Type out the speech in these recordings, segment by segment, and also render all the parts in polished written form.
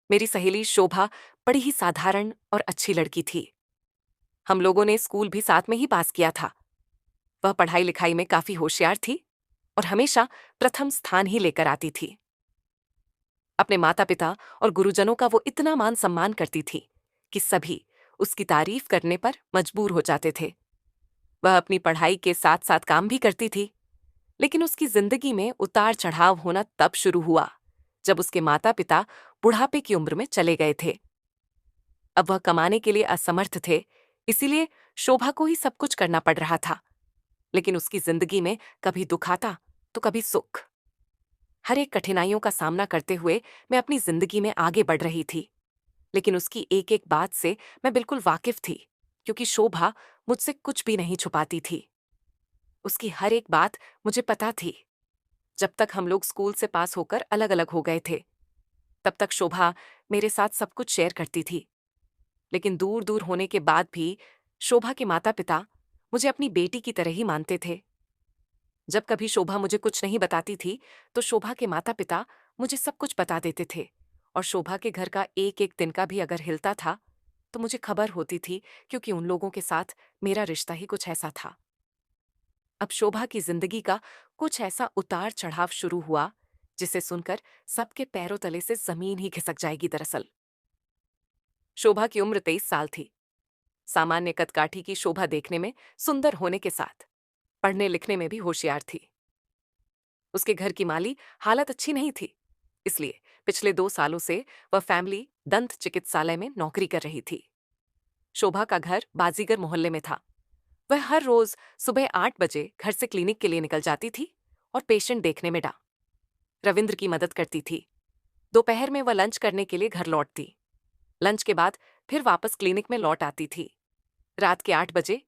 मेरी सहेली शोभा बड़ी ही साधारण और अच्छी लड़की थी। हम लोगों ने स्कूल भी साथ में ही पास किया था। वह पढ़ाई लिखाई में काफी होशियार थी और हमेशा प्रथम स्थान ही लेकर आती थी। अपने माता पिता और गुरुजनों का वो इतना मान सम्मान करती थी कि सभी उसकी तारीफ करने पर मजबूर हो जाते थे। वह अपनी पढ़ाई के साथ साथ काम भी करती थी, लेकिन उसकी जिंदगी में उतार चढ़ाव होना तब शुरू हुआ जब उसके माता पिता बुढ़ापे की उम्र में चले गए थे। अब वह कमाने के लिए असमर्थ थे, इसीलिए शोभा को ही सब कुछ करना पड़ रहा था। लेकिन उसकी जिंदगी में कभी दुख आता तो कभी सुख। हर एक कठिनाइयों का सामना करते हुए मैं अपनी जिंदगी में आगे बढ़ रही थी, लेकिन उसकी एक एक बात से मैं बिल्कुल वाकिफ थी, क्योंकि शोभा मुझसे कुछ भी नहीं छुपाती थी। उसकी हर एक बात मुझे पता थी। जब तक हम लोग स्कूल से पास होकर अलग अलग हो गए थे, तब तक शोभा मेरे साथ सब कुछ शेयर करती थी। लेकिन दूर दूर होने के बाद भी शोभा के माता पिता मुझे अपनी बेटी की तरह ही मानते थे। जब कभी शोभा मुझे कुछ नहीं बताती थी, तो शोभा के माता पिता मुझे सब कुछ बता देते थे। और शोभा के घर का एक एक तिनका भी अगर हिलता था तो मुझे खबर होती थी, क्योंकि उन लोगों के साथ मेरा रिश्ता ही कुछ ऐसा था। अब शोभा की जिंदगी का कुछ ऐसा उतार चढ़ाव शुरू हुआ जिसे सुनकर सबके पैरों तले से जमीन ही खिसक जाएगी। दरअसल शोभा की उम्र 23 साल थी। सामान्य कदकाठी की शोभा देखने में सुंदर होने के साथ पढ़ने लिखने में भी होशियार थी। उसके घर की माली हालत अच्छी नहीं थी, इसलिए पिछले 2 सालों से वह फैमिली दंत चिकित्सालय में नौकरी कर रही थी। शोभा का घर बाजीगर मोहल्ले में था। वह हर रोज सुबह 8 बजे घर से क्लिनिक के लिए निकल जाती थी और पेशेंट देखने में रविंद्र की मदद करती थी। दोपहर में वह लंच करने के लिए घर लौटती। लंच के बाद फिर वापस क्लिनिक में लौट आती थी। रात के 8 बजे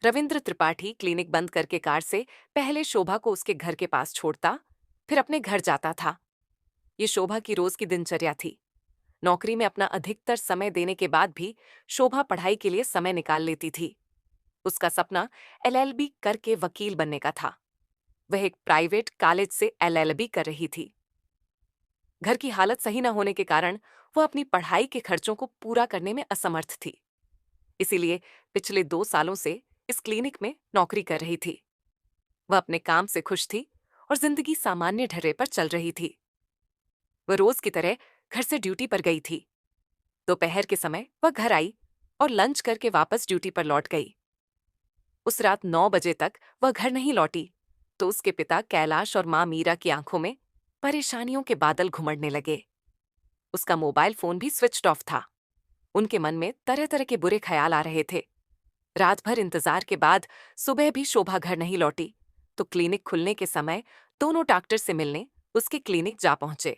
रविंद्र त्रिपाठी क्लिनिक बंद करके कार से पहले शोभा को उसके घर के पास छोड़ता, फिर अपने घर जाता था। ये शोभा की रोज की दिनचर्या थी। नौकरी में अपना अधिकतर समय देने के बाद भी शोभा पढ़ाई के लिए समय निकाल लेती थी। उसका सपना एलएलबी करके वकील बनने का था। वह एक प्राइवेट कॉलेज से एलएलबी कर रही थी। घर की हालत सही न होने के कारण वह अपनी पढ़ाई के खर्चों को पूरा करने में असमर्थ थी। इसीलिए पिछले 2 सालों से इस क्लिनिक में नौकरी कर रही थी। वह अपने काम से खुश थी और जिंदगी सामान्य ढर्रे पर चल रही थी। वह रोज की तरह घर से ड्यूटी पर गई थी। दोपहर के समय वह घर आई और लंच करके वापस ड्यूटी पर लौट गई। उस रात 9 बजे तक वह घर नहीं लौटी तो उसके पिता कैलाश और मां मीरा की आंखों में परेशानियों के बादल घुमड़ने लगे। उसका मोबाइल फोन भी स्विच्ड ऑफ था। उनके मन में तरह तरह के बुरे ख्याल आ रहे थे। रात भर इंतजार के बाद सुबह भी शोभा घर नहीं लौटी तो क्लिनिक खुलने के समय दोनों डॉक्टर से मिलने उसके क्लिनिक जा पहुंचे।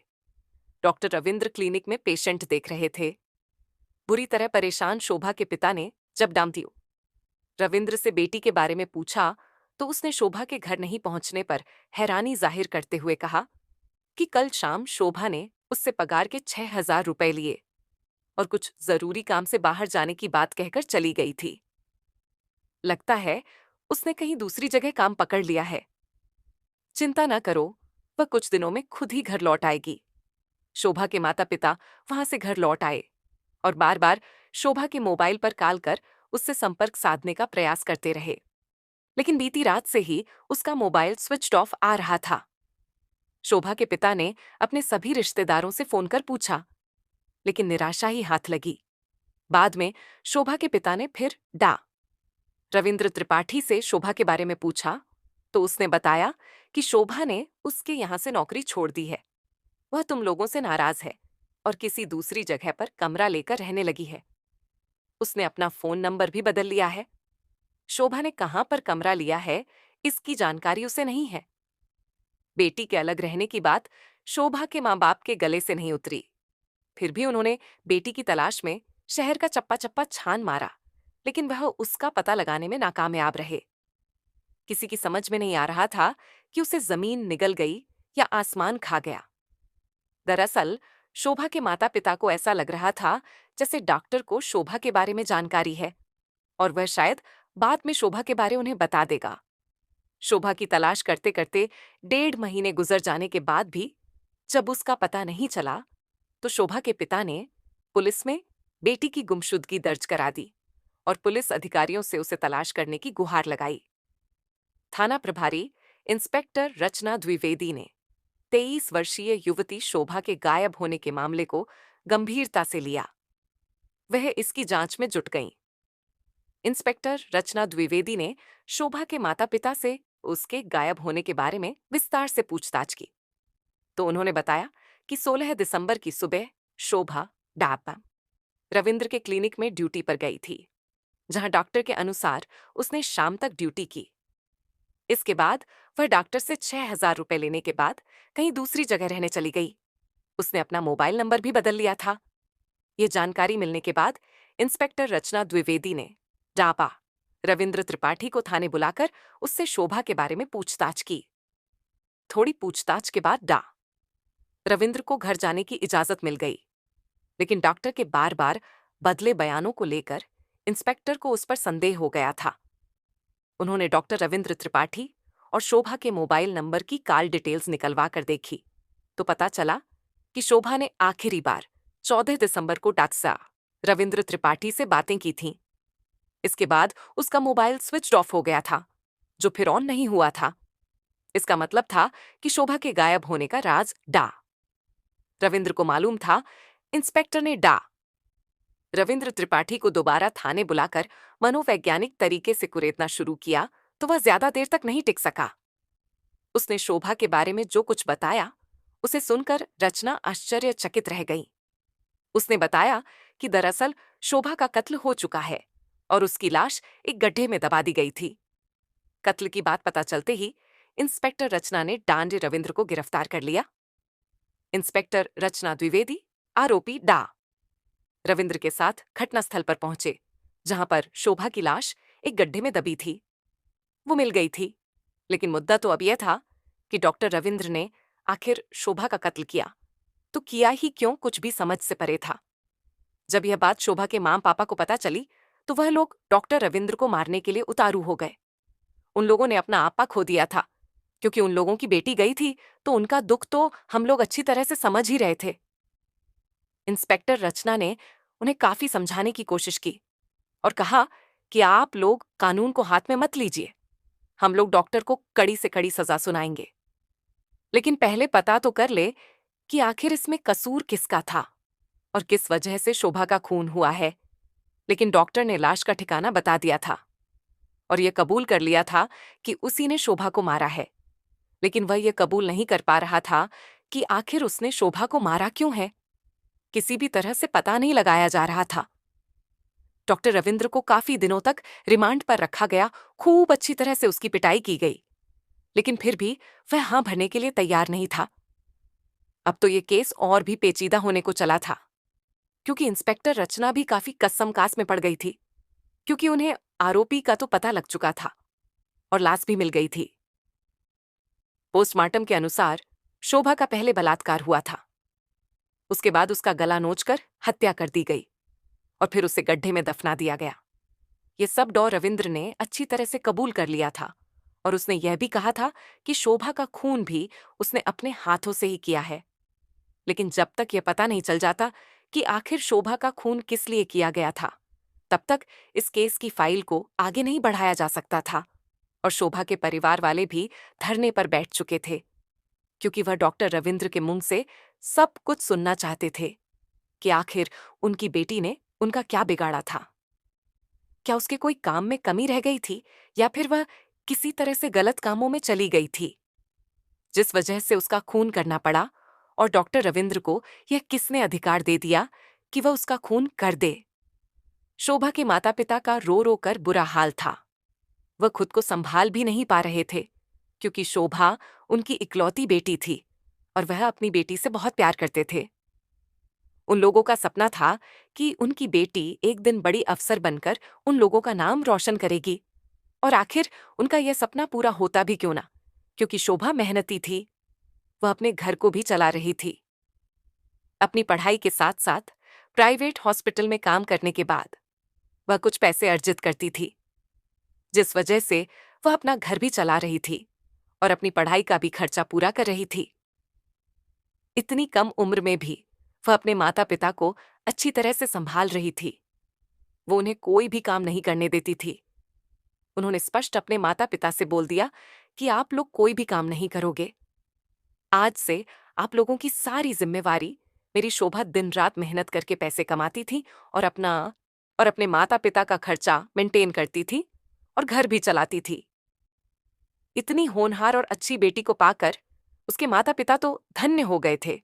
डॉक्टर रविंद्र क्लिनिक में पेशेंट देख रहे थे। बुरी तरह परेशान शोभा के पिता ने जब डामतियो रविंद्र से बेटी के बारे में पूछा तो उसने शोभा के घर नहीं पहुंचने पर हैरानी जाहिर करते हुए कहा कि कल शाम शोभा ने उससे पगार के 6,000 रुपए लिए और कुछ जरूरी काम से बाहर जाने की बात कहकर चली गई थी। लगता है उसने कहीं दूसरी जगह काम पकड़ लिया है। चिंता न करो, वह कुछ दिनों में खुद ही घर लौट आएगी। शोभा के माता पिता वहां से घर लौट आए और बार बार शोभा के मोबाइल पर कॉल कर उससे संपर्क साधने का प्रयास करते रहे, लेकिन बीती रात से ही उसका मोबाइल स्विच्ड ऑफ आ रहा था। शोभा के पिता ने अपने सभी रिश्तेदारों से फोन कर पूछा, लेकिन निराशा ही हाथ लगी। बाद में शोभा के पिता ने फिर रविंद्र त्रिपाठी से शोभा के बारे में पूछा तो उसने बताया कि शोभा ने उसके यहां से नौकरी छोड़ दी है। वह तुम लोगों से नाराज है और किसी दूसरी जगह पर कमरा लेकर रहने लगी है। उसने अपना फोन नंबर भी बदल लिया है। शोभा ने कहां पर कमरा लिया है, इसकी जानकारी उसे नहीं है। बेटी के अलग रहने की बात शोभा के माँ बाप के गले से नहीं उतरी। फिर भी उन्होंने बेटी की तलाश में शहर का चप्पा चप्पा छान मारा, लेकिन वह उसका पता लगाने में नाकामयाब रहे। किसी की समझ में नहीं आ रहा था कि उसे जमीन निगल गई या आसमान खा गया। दरअसल शोभा के माता पिता को ऐसा लग रहा था जैसे डॉक्टर को शोभा के बारे में जानकारी है और वह शायद बाद में शोभा के बारे उन्हें बता देगा। शोभा की तलाश करते करते 1.5 महीने गुजर जाने के बाद भी जब उसका पता नहीं चला तो शोभा के पिता ने पुलिस में बेटी की गुमशुदगी दर्ज करा दी और पुलिस अधिकारियों से उसे तलाश करने की गुहार लगाई। थाना प्रभारी इंस्पेक्टर रचना द्विवेदी ने 23 वर्षीय युवती शोभा के गायब होने के मामले को गंभीरता से लिया। वह इसकी जांच में जुट गईं। इंस्पेक्टर रचना द्विवेदी ने शोभा के माता पिता से उसके गायब होने के बारे में विस्तार से पूछताछ की तो उन्होंने बताया कि 16 दिसंबर की सुबह शोभा डाबा रविंद्र के क्लिनिक में ड्यूटी पर गई थी, जहां डॉक्टर के अनुसार उसने शाम तक ड्यूटी की। इसके बाद वह डॉक्टर से 6,000 रुपए लेने के बाद कहीं दूसरी जगह रहने चली गई। उसने अपना मोबाइल नंबर भी बदल लिया था। ये जानकारी मिलने के बाद इंस्पेक्टर रचना द्विवेदी ने डापा रविंद्र त्रिपाठी को थाने बुलाकर उससे शोभा के बारे में पूछताछ की। थोड़ी पूछताछ के बाद रविंद्र को घर जाने की इजाजत मिल गई, लेकिन डॉक्टर के बार बार बदले बयानों को लेकर इंस्पेक्टर को उस पर संदेह हो गया था। उन्होंने डॉक्टर रविंद्र त्रिपाठी और शोभा के मोबाइल नंबर की कॉल डिटेल्स निकलवा कर देखी तो पता चला कि शोभा ने आखिरी बार 14 दिसंबर को डॉक्टर रविंद्र त्रिपाठी से बातें की थीं। इसके बाद उसका मोबाइल स्विच ऑफ हो गया था, जो फिर ऑन नहीं हुआ था। इसका मतलब था कि शोभा के गायब होने का राज रविंद्र को मालूम था। इंस्पेक्टर ने रविंद्र त्रिपाठी को दोबारा थाने बुलाकर मनोवैज्ञानिक तरीके से कुरेदना शुरू किया तो वह ज्यादा देर तक नहीं टिक सका। उसने शोभा के बारे में जो कुछ बताया उसे सुनकर रचना आश्चर्यचकित रह गई। उसने बताया कि दरअसल शोभा का कत्ल हो चुका है और उसकी लाश एक गड्ढे में दबा दी गई थी। कत्ल की बात पता चलते ही इंस्पेक्टर रचना ने डांडे रविंद्र को गिरफ्तार कर लिया। इंस्पेक्टर रचना द्विवेदी आरोपी रविंद्र के साथ घटनास्थल पर पहुंचे, जहां पर शोभा की लाश एक गड्ढे में दबी थी। वो मिल गई थी, लेकिन मुद्दा तो अब यह था कि डॉक्टर रविंद्र ने आखिर शोभा का कत्ल किया तो किया ही क्यों, कुछ भी समझ से परे था। जब यह बात शोभा के मां पापा को पता चली तो वह लोग डॉक्टर रविंद्र को मारने के लिए उतारू हो गए। उन लोगों ने अपना आपा खो दिया था, क्योंकि उन लोगों की बेटी गई थी तो उनका दुख तो हम लोग अच्छी तरह से समझ ही रहे थे। इंस्पेक्टर रचना ने उन्हें काफी समझाने की कोशिश की और कहा कि आप लोग कानून को हाथ में मत लीजिए, हम लोग डॉक्टर को कड़ी से कड़ी सजा सुनाएंगे, लेकिन पहले पता तो कर ले कि आखिर इसमें कसूर किसका था और किस वजह से शोभा का खून हुआ है। लेकिन डॉक्टर ने लाश का ठिकाना बता दिया था और यह कबूल कर लिया था कि उसी ने शोभा को मारा है, लेकिन वह यह कबूल नहीं कर पा रहा था कि आखिर उसने शोभा को मारा क्यों है। किसी भी तरह से पता नहीं लगाया जा रहा था। डॉक्टर रविंद्र को काफी दिनों तक रिमांड पर रखा गया, खूब अच्छी तरह से उसकी पिटाई की गई, लेकिन फिर भी वह हां भरने के लिए तैयार नहीं था। अब तो ये केस और भी पेचीदा होने को चला था, क्योंकि इंस्पेक्टर रचना भी काफी कस्समकास में पड़ गई थी, क्योंकि उन्हें आरोपी का तो पता लग चुका था और लाश भी मिल गई थी। पोस्टमार्टम के अनुसार शोभा का पहले बलात्कार हुआ था, उसके बाद उसका गला नोचकर हत्या कर दी गई और फिर उसे गड्ढे में दफना दिया गया। ये सब रविंद्र ने अच्छी तरह से कबूल कर लिया था और उसने यह भी कहा था कि शोभा का खून भी उसने अपने हाथों से ही किया है। लेकिन जब तक यह पता नहीं चल जाता कि आखिर शोभा का खून किस लिए किया गया था, तब तक इस केस की फाइल को आगे नहीं बढ़ाया जा सकता था और शोभा के परिवार वाले भी धरने पर बैठ चुके थे, क्योंकि वह डॉक्टर रविंद्र के मुंह से सब कुछ सुनना चाहते थे कि आखिर उनकी बेटी ने उनका क्या बिगाड़ा था। क्या उसके कोई काम में कमी रह गई थी या फिर वह किसी तरह से गलत कामों में चली गई थी, जिस वजह से उसका खून करना पड़ा, और डॉक्टर रविंद्र को यह किसने अधिकार दे दिया कि वह उसका खून कर दे। शोभा के माता पिता का रो रो कर बुरा हाल था। वह खुद को संभाल भी नहीं पा रहे थे, क्योंकि शोभा उनकी इकलौती बेटी थी और वह अपनी बेटी से बहुत प्यार करते थे। उन लोगों का सपना था कि उनकी बेटी एक दिन बड़ी अफसर बनकर उन लोगों का नाम रोशन करेगी, और आखिर उनका यह सपना पूरा होता भी क्यों ना, क्योंकि शोभा मेहनती थी, वह अपने घर को भी चला रही थी। अपनी पढ़ाई के साथ साथ प्राइवेट हॉस्पिटल में काम करने के बाद वह कुछ पैसे अर्जित करती थी, जिस वजह से वह अपना घर भी चला रही थी और अपनी पढ़ाई का भी खर्चा पूरा कर रही थी। इतनी कम उम्र में भी वह अपने माता पिता को अच्छी तरह से संभाल रही थी। वो उन्हें कोई भी काम नहीं करने देती थी। उन्होंने स्पष्ट अपने माता पिता से बोल दिया कि आप लोग कोई भी काम नहीं करोगे। आज से आप लोगों की सारी जिम्मेवारी। मेरी शोभा दिन रात मेहनत करके पैसे कमाती थी और अपने माता पिता का खर्चा मेंटेन करती थी और घर भी चलाती थी। इतनी होनहार और अच्छी बेटी को पाकर उसके माता पिता तो धन्य हो गए थे।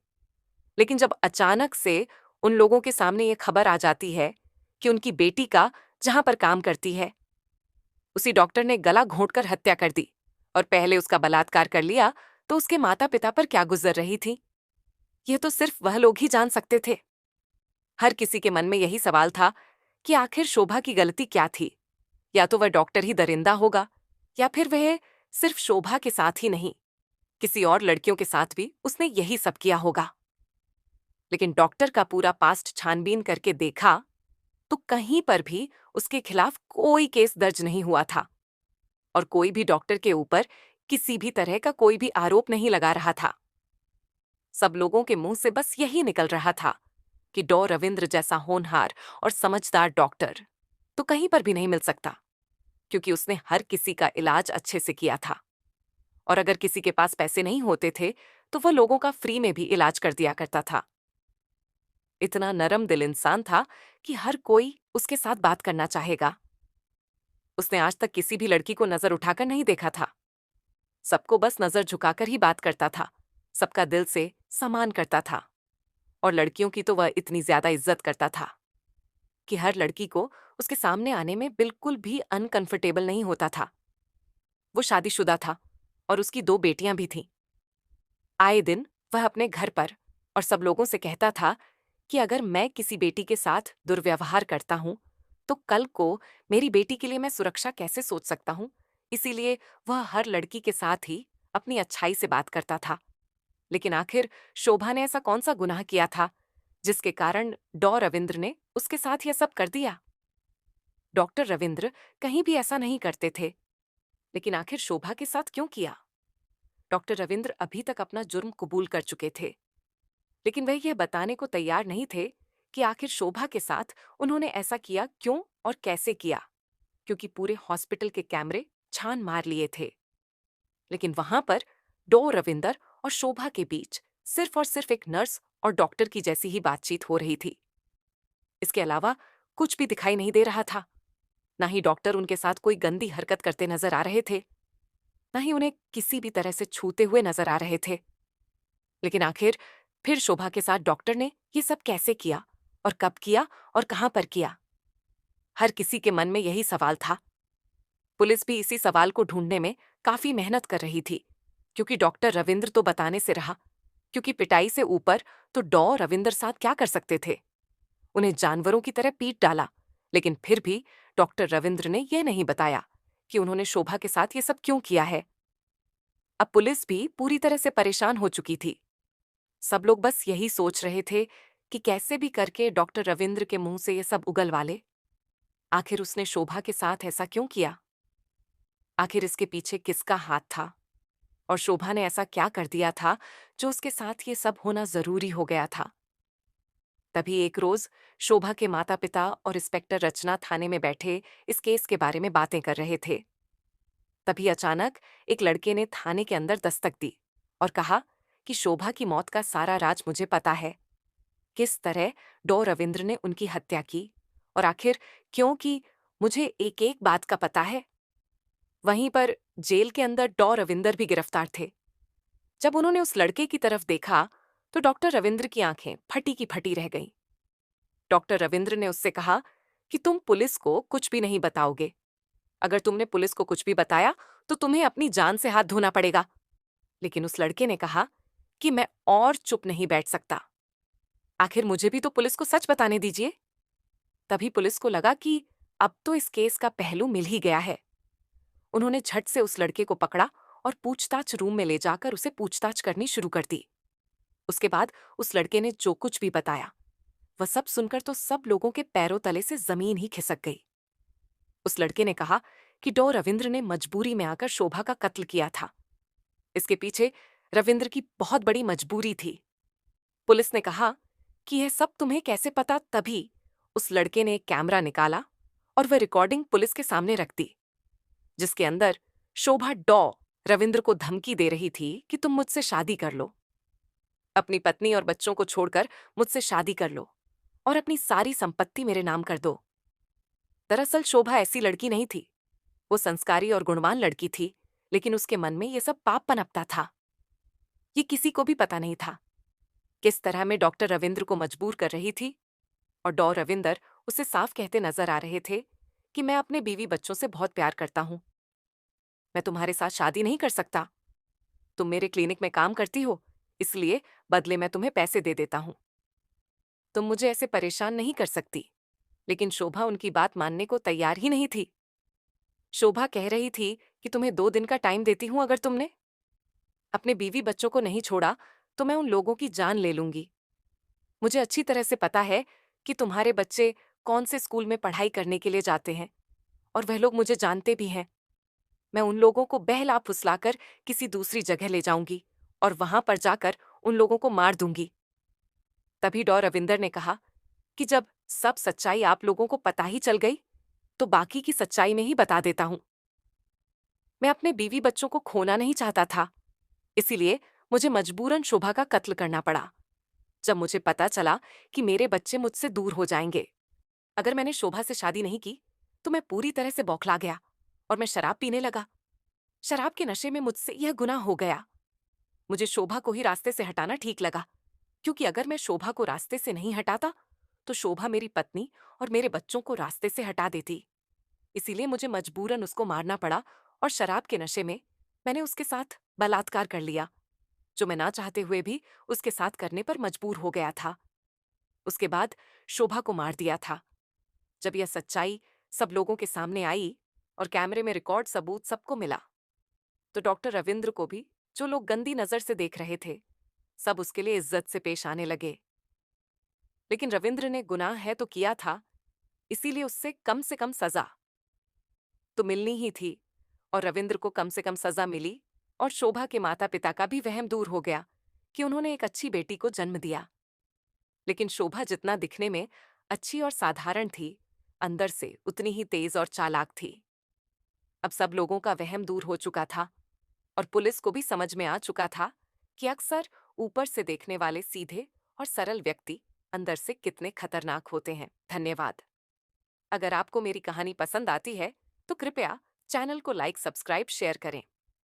लेकिन जब अचानक से उन लोगों के सामने ये खबर आ जाती है कि उनकी बेटी का जहां पर काम करती है, उसी डॉक्टर ने गला घोंटकर हत्या कर दी और पहले उसका बलात्कार कर लिया, तो उसके माता पिता पर क्या गुजर रही थी, यह तो सिर्फ वह लोग ही जान सकते थे। हर किसी के मन में यही सवाल था कि आखिर शोभा की गलती क्या थी। या तो वह डॉक्टर ही दरिंदा होगा, या फिर वह सिर्फ शोभा के साथ ही नहीं, किसी और लड़कियों के साथ भी उसने यही सब किया होगा। लेकिन डॉक्टर का पूरा पास्ट छानबीन करके देखा तो कहीं पर भी उसके खिलाफ कोई केस दर्ज नहीं हुआ था और कोई भी डॉक्टर के ऊपर किसी भी तरह का कोई भी आरोप नहीं लगा रहा था। सब लोगों के मुंह से बस यही निकल रहा था कि डॉ रविंद्र जैसा होनहार और समझदार डॉक्टर तो कहीं पर भी नहीं मिल सकता, क्योंकि उसने हर किसी का इलाज अच्छे से किया था। और अगर किसी के पास पैसे नहीं होते थे तो वह लोगों का फ्री में भी इलाज कर दिया करता था। इतना नरम दिल इंसान था कि हर कोई उसके साथ बात करना चाहेगा। उसने आज तक किसी भी लड़की को नजर उठाकर नहीं देखा था। सबको बस नजर झुकाकर ही बात करता था, सबका दिल से सम्मान करता था। और लड़कियों की तो वह इतनी ज्यादा इज्जत करता था कि हर लड़की को उसके सामने आने में बिल्कुल भी अनकंफर्टेबल नहीं होता था। वो शादीशुदा था और उसकी 2 बेटियां भी थीं। आए दिन वह अपने घर पर और सब लोगों से कहता था कि अगर मैं किसी बेटी के साथ दुर्व्यवहार करता हूं तो कल को मेरी बेटी के लिए मैं सुरक्षा कैसे सोच सकता हूं। इसीलिए वह हर लड़की के साथ ही अपनी अच्छाई से बात करता था। लेकिन आखिर शोभा ने ऐसा कौन सा गुनाह किया था जिसके कारण डॉ रविंद्र ने उसके साथ यह सब कर दिया। डॉक्टर रविंद्र कहीं भी ऐसा नहीं करते थे, लेकिन आखिर शोभा के साथ क्यों किया। डॉक्टर रविंद्र अभी तक अपना जुर्म कबूल कर चुके थे, लेकिन वह यह बताने को तैयार नहीं थे कि आखिर शोभा के साथ उन्होंने ऐसा किया क्यों और कैसे किया, क्योंकि पूरे हॉस्पिटल के कैमरे छान मार लिए थे। लेकिन वहां पर डॉ रविंदर और शोभा के बीच सिर्फ और सिर्फ एक नर्स और डॉक्टर की जैसी ही बातचीत हो रही थी। इसके अलावा कुछ भी दिखाई नहीं दे रहा था। ना ही डॉक्टर उनके साथ कोई गंदी हरकत करते नजर आ रहे थे, ना ही उन्हें किसी भी तरह से छूते हुए नजर आ रहे थे। लेकिन आखिर फिर शोभा के साथ डॉक्टर ने ये सब कैसे किया और कब किया और कहां पर किया। हर किसी के मन में यही सवाल था। पुलिस भी इसी सवाल को ढूंढने में काफी मेहनत कर रही थी, क्योंकि डॉक्टर रविंद्र तो बताने से रहा, क्योंकि पिटाई से ऊपर तो डॉ रविंद्र साथ क्या कर सकते थे। उन्हें जानवरों की तरह पीट डाला, लेकिन फिर भी डॉक्टर रविंद्र ने यह नहीं बताया कि उन्होंने शोभा के साथ ये सब क्यों किया है। अब पुलिस भी पूरी तरह से परेशान हो चुकी थी। सब लोग बस यही सोच रहे थे कि कैसे भी करके डॉक्टर रविंद्र के मुंह से ये सब उगलवा ले। आखिर उसने शोभा के साथ ऐसा क्यों किया, आखिर इसके पीछे किसका हाथ था, और शोभा ने ऐसा क्या कर दिया था जो उसके साथ ये सब होना जरूरी हो गया था। तभी एक रोज शोभा के माता पिता और इंस्पेक्टर रचना थाने में बैठे इस केस के बारे में बातें कर रहे थे। तभी अचानक एक लड़के ने थाने के अंदर दस्तक दी और कहा कि शोभा की मौत का सारा राज मुझे पता है। किस तरह डॉ रविंद्र ने उनकी हत्या की और आखिर क्यों की, मुझे एक एक बात का पता है। वहीं पर जेल के अंदर डॉ रविंद्र भी गिरफ्तार थे। जब उन्होंने उस लड़के की तरफ देखा तो डॉक्टर रविंद्र की आंखें फटी की फटी रह गईं। डॉक्टर रविंद्र ने उससे कहा कि तुम पुलिस को कुछ भी नहीं बताओगे। अगर तुमने पुलिस को कुछ भी बताया तो तुम्हें अपनी जान से हाथ धोना पड़ेगा। लेकिन उस लड़के ने कहा कि मैं और चुप नहीं बैठ सकता, आखिर मुझे भी तो पुलिस को सच बताने दीजिए। तभी पुलिस को लगा कि अब तो इस केस का पहलू मिल ही गया है। उन्होंने झट से उस लड़के को पकड़ा और पूछताछ रूम में ले जाकर उसे पूछताछ करनी शुरू कर दी। उसके बाद उस लड़के ने जो कुछ भी बताया, वह सब सुनकर तो सब लोगों के पैरों तले से जमीन ही खिसक गई। उस लड़के ने कहा कि डॉ रविंद्र ने मजबूरी में आकर शोभा का कत्ल किया था। इसके पीछे रविंद्र की बहुत बड़ी मजबूरी थी। पुलिस ने कहा कि यह सब तुम्हें कैसे पता, तभी उस लड़के ने एक कैमरा निकाला और वह रिकॉर्डिंग पुलिस के सामने रख दी, जिसके अंदर शोभा डॉ रविंद्र को धमकी दे रही थी कि तुम मुझसे शादी कर लो, अपनी पत्नी और बच्चों को छोड़कर मुझसे शादी कर लो और अपनी सारी संपत्ति मेरे नाम कर दो। दरअसल शोभा ऐसी लड़की नहीं थी। वो संस्कारी और गुणवान लड़की थी, लेकिन उसके मन में ये सब पाप पनपता था। ये किसी को भी पता नहीं था किस तरह मैं डॉक्टर रविंद्र को मजबूर कर रही थी, और डॉ रविंदर उसे साफ कहते नजर आ रहे थे कि मैं अपने बीवी बच्चों से बहुत प्यार करता हूं। मैं तुम्हारे साथ शादी नहीं कर सकता। तुम मेरे क्लिनिक में काम करती हो, इसलिए बदले में तुम्हें पैसे दे देता हूं। तुम मुझे ऐसे परेशान नहीं कर सकती। लेकिन शोभा उनकी बात मानने को तैयार ही नहीं थी। शोभा कह रही थी कि तुम्हें 2 दिन का टाइम देती हूं, अगर तुमने अपने बीवी बच्चों को नहीं छोड़ा तो मैं उन लोगों की जान ले लूंगी। मुझे अच्छी तरह से पता है कि तुम्हारे बच्चे कौन से स्कूल में पढ़ाई करने के लिए जाते हैं, और वह लोग मुझे जानते भी हैं। मैं उन लोगों को बहला फुसलाकर किसी दूसरी जगह ले जाऊंगी और वहां पर जाकर उन लोगों को मार दूंगी। तभी डॉ रविंदर ने कहा कि जब सब सच्चाई आप लोगों को पता ही चल गई, तो बाकी की सच्चाई में ही बता देता हूं। मैं अपने बीवी बच्चों को खोना नहीं चाहता था, इसीलिए मुझे मजबूरन शोभा का कत्ल करना पड़ा। जब मुझे पता चला कि मेरे बच्चे मुझसे दूर हो जाएंगे अगर मैंने शोभा से शादी नहीं की, तो मैं पूरी तरह से बौखला गया और मैं शराब पीने लगा। शराब के नशे में मुझसे यह गुनाह हो गया। मुझे शोभा को ही रास्ते से हटाना ठीक लगा, क्योंकि अगर मैं शोभा को रास्ते से नहीं हटाता तो शोभा मेरी पत्नी और मेरे बच्चों को रास्ते से हटा देती। इसीलिए मुझे मजबूरन उसको मारना पड़ा, और शराब के नशे में मैंने उसके साथ बलात्कार कर लिया, जो मैं ना चाहते हुए भी उसके साथ करने पर मजबूर हो गया था। उसके बाद शोभा को मार दिया था। जब यह सच्चाई सब लोगों के सामने आई और कैमरे में रिकॉर्ड सबूत सबको मिला, तो डॉक्टर रविंद्र को भी, जो लोग गंदी नजर से देख रहे थे, सब उसके लिए इज्जत से पेश आने लगे। लेकिन रविंद्र ने गुनाह है तो किया था, इसीलिए उससे कम से कम सजा तो मिलनी ही थी, और रविंद्र को कम से कम सजा मिली। और शोभा के माता पिता का भी वहम दूर हो गया कि उन्होंने एक अच्छी बेटी को जन्म दिया। लेकिन शोभा जितना दिखने में अच्छी और साधारण थी, अंदर से उतनी ही तेज और चालाक थी। अब सब लोगों का वहम दूर हो चुका था, और पुलिस को भी समझ में आ चुका था कि अक्सर ऊपर से देखने वाले सीधे और सरल व्यक्ति अंदर से कितने खतरनाक होते हैं। धन्यवाद। अगर आपको मेरी कहानी पसंद आती है तो कृपया चैनल को लाइक, सब्सक्राइब, शेयर करें।